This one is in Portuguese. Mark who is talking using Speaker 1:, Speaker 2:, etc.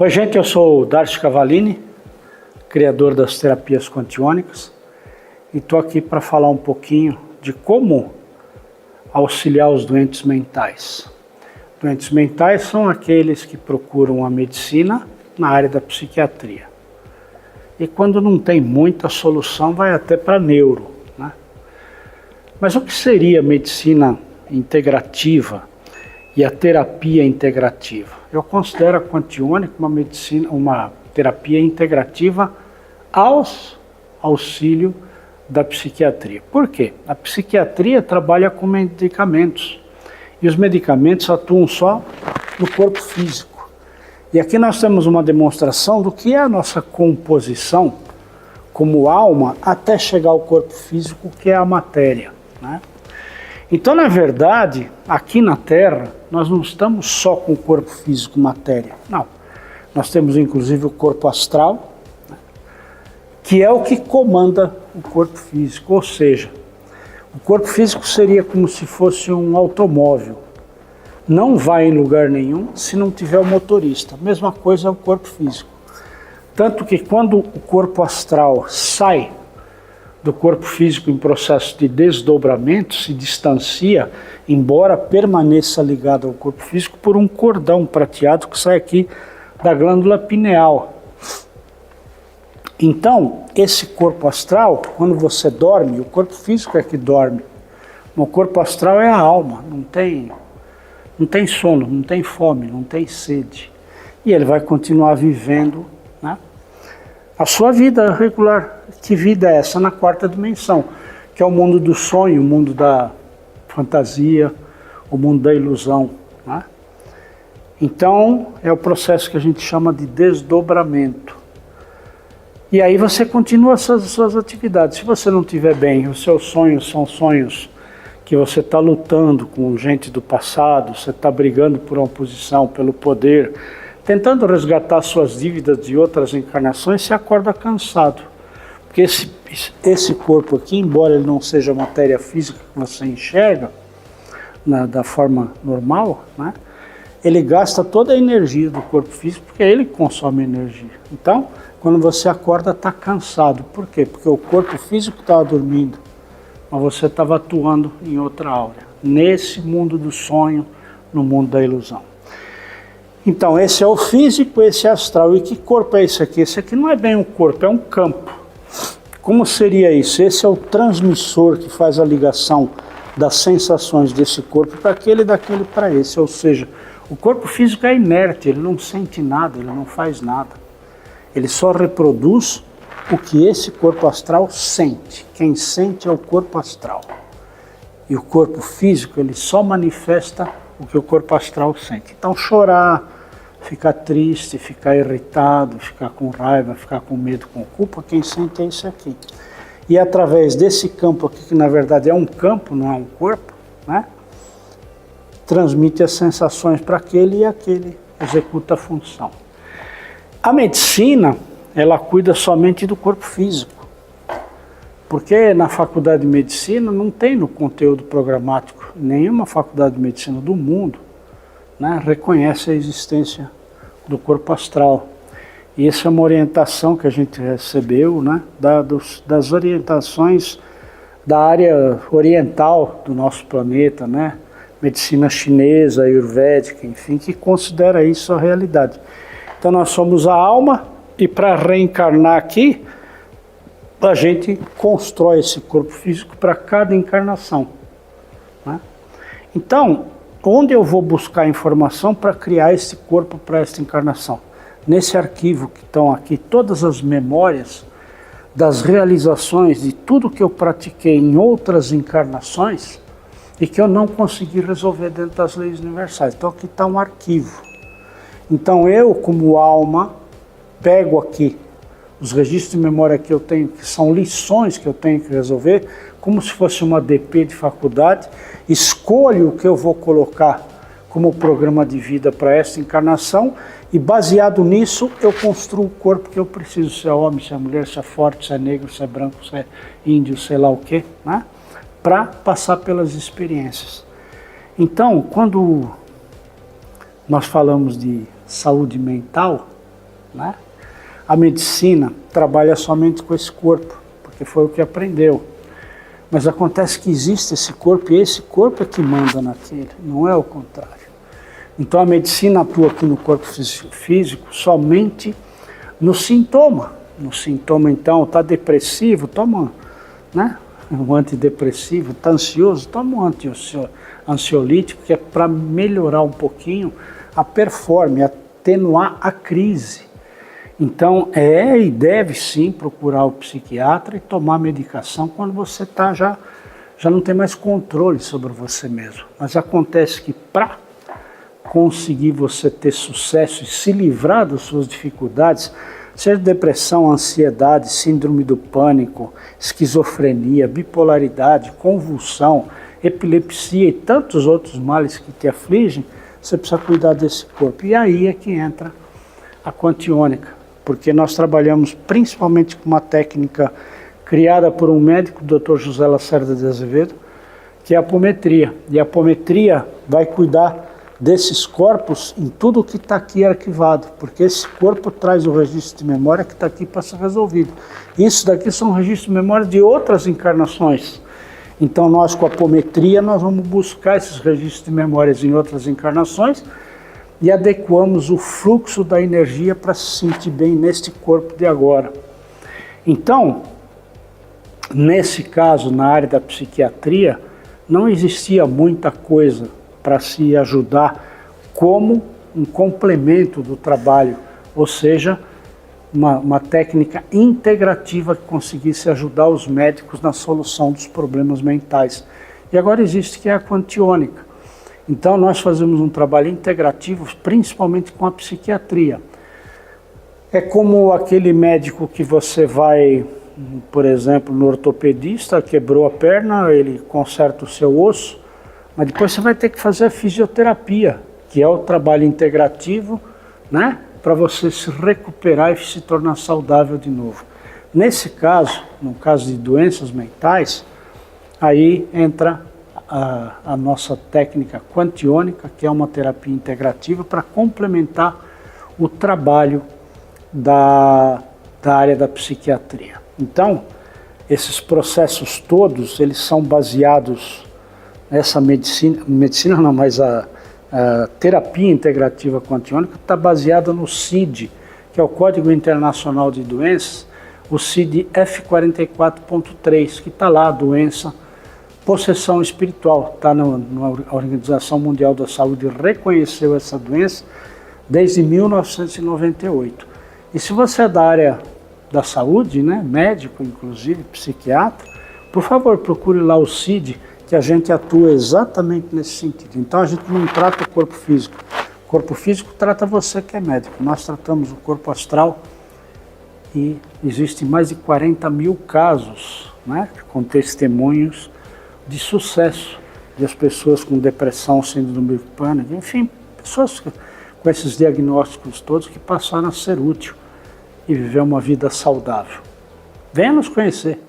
Speaker 1: Oi, gente, eu sou o Darcio Cavallini, criador das terapias quantiônicas, e estou aqui para falar um pouquinho de como auxiliar os doentes mentais. Doentes mentais são aqueles que procuram a medicina na área da psiquiatria. E quando não tem muita solução, vai até para neuro, né? Mas o que seria a medicina integrativa e a terapia integrativa? Eu considero a quantiônica uma terapia integrativa aos auxílio da psiquiatria. Por quê? A psiquiatria trabalha com medicamentos e os medicamentos atuam só no corpo físico. E aqui nós temos uma demonstração do que é a nossa composição como alma até chegar ao corpo físico, que é a matéria, né? Então, na verdade, aqui na Terra, nós não estamos só com o corpo físico, matéria. Não. Nós temos, inclusive, o corpo astral, né, que é o que comanda o corpo físico. Ou seja, o corpo físico seria como se fosse um automóvel. Não vai em lugar nenhum se não tiver o motorista. A mesma coisa é o corpo físico. Tanto que quando o corpo astral sai do corpo físico em processo de desdobramento, se distancia, embora permaneça ligado ao corpo físico por um cordão prateado que sai aqui da glândula pineal. Então, esse corpo astral, quando você dorme, o corpo físico é que dorme. O corpo astral é a alma, não tem sono, não tem fome, não tem sede. E ele vai continuar vivendo, né, a sua vida regular. Que vida é essa? Na quarta dimensão, que é o mundo do sonho, o mundo da fantasia, o mundo da ilusão, né? Então, é o processo que a gente chama de desdobramento. E aí você continua as suas atividades. Se você não estiver bem, os seus sonhos são sonhos que você está lutando com gente do passado, você está brigando por uma posição, pelo poder, tentando resgatar suas dívidas de outras encarnações, você acorda cansado. Porque esse corpo aqui, embora ele não seja matéria física que você enxerga da forma normal, né, ele gasta toda a energia do corpo físico, porque é ele que consome energia. Então, quando você acorda, está cansado. Por quê? Porque o corpo físico estava dormindo, mas você estava atuando em outra áurea, nesse mundo do sonho, no mundo da ilusão. Então, esse é o físico, esse é astral. E que corpo é esse aqui? Esse aqui não é bem um corpo, é um campo. Como seria isso? Esse é o transmissor que faz a ligação das sensações desse corpo para aquele e daquele para esse. Ou seja, o corpo físico é inerte, ele não sente nada, ele não faz nada. Ele só reproduz o que esse corpo astral sente. Quem sente é o corpo astral. E o corpo físico, ele só manifesta o que o corpo astral sente. Então, chorar, ficar triste, ficar irritado, ficar com raiva, ficar com medo, com culpa, quem sente é isso aqui. E através desse campo aqui, que na verdade é um campo, não é um corpo, né, transmite as sensações para aquele e aquele executa a função. A medicina, ela cuida somente do corpo físico, porque na faculdade de medicina não tem no conteúdo programático, nenhuma faculdade de medicina do mundo, né, reconhece a existência do corpo astral. E essa é uma orientação que a gente recebeu, né, das orientações da área oriental do nosso planeta, né, medicina chinesa, ayurvédica, enfim, que considera isso a realidade. Então nós somos a alma e para reencarnar aqui, a gente constrói esse corpo físico para cada encarnação, né? Então, onde eu vou buscar informação para criar esse corpo para esta encarnação? Nesse arquivo que estão aqui, todas as memórias das realizações de tudo que eu pratiquei em outras encarnações e que eu não consegui resolver dentro das leis universais. Então aqui está um arquivo. Então eu, como alma, pego aqui os registros de memória que eu tenho, que são lições que eu tenho que resolver, como se fosse uma DP de faculdade, escolho o que eu vou colocar como programa de vida para essa encarnação e baseado nisso eu construo o corpo que eu preciso, se é homem, se é mulher, se é forte, se é negro, se é branco, se é índio, sei lá o quê, né? Para passar pelas experiências. Então, quando nós falamos de saúde mental, né? A medicina trabalha somente com esse corpo, porque foi o que aprendeu. Mas acontece que existe esse corpo, e esse corpo é que manda naquele, não é o contrário. Então a medicina atua aqui no corpo físico somente no sintoma. No sintoma, então, está depressivo, toma, né, um antidepressivo, está ansioso, toma um ansiolítico, que é para melhorar um pouquinho a performance, atenuar a crise. Então, e deve sim procurar o psiquiatra e tomar medicação quando você já não tem mais controle sobre você mesmo. Mas acontece que para conseguir você ter sucesso e se livrar das suas dificuldades, seja depressão, ansiedade, síndrome do pânico, esquizofrenia, bipolaridade, convulsão, epilepsia e tantos outros males que te afligem, você precisa cuidar desse corpo. E aí é que entra a quantiônica, porque nós trabalhamos principalmente com uma técnica criada por um médico, o Dr. José Lacerda de Azevedo, que é a apometria. E a apometria vai cuidar desses corpos em tudo que está aqui arquivado, porque esse corpo traz o registro de memória que está aqui para ser resolvido. Isso daqui são registros de memória de outras encarnações. Então nós, com a apometria, nós vamos buscar esses registros de memórias em outras encarnações e adequamos o fluxo da energia para se sentir bem neste corpo de agora. Então, nesse caso, na área da psiquiatria, não existia muita coisa para se ajudar como um complemento do trabalho, ou seja, uma técnica integrativa que conseguisse ajudar os médicos na solução dos problemas mentais. E agora existe que é a quantiônica. Então nós fazemos um trabalho integrativo, principalmente com a psiquiatria. É como aquele médico que você vai, por exemplo, no ortopedista, quebrou a perna, ele conserta o seu osso, mas depois você vai ter que fazer a fisioterapia, que é o trabalho integrativo, né, para você se recuperar e se tornar saudável de novo. Nesse caso, no caso de doenças mentais, aí entra a nossa técnica quantiônica, que é uma terapia integrativa para complementar o trabalho da área da psiquiatria. Então, esses processos todos, eles são baseados nessa medicina não, mas a terapia integrativa quantiônica está baseada no CID, que é o Código Internacional de Doenças, o CID F44.3, que está lá, a doença, possessão espiritual, está na Organização Mundial da Saúde, reconheceu essa doença desde 1998. E se você é da área da saúde, né, médico, inclusive, psiquiatra, por favor, procure lá o CID, que a gente atua exatamente nesse sentido. Então a gente não trata o corpo físico. O corpo físico trata você que é médico. Nós tratamos o corpo astral e existem mais de 40 mil casos, né, com testemunhos de sucesso, de as pessoas com depressão, síndrome do pânico, enfim, pessoas com esses diagnósticos todos que passaram a ser útil e viver uma vida saudável. Venha nos conhecer.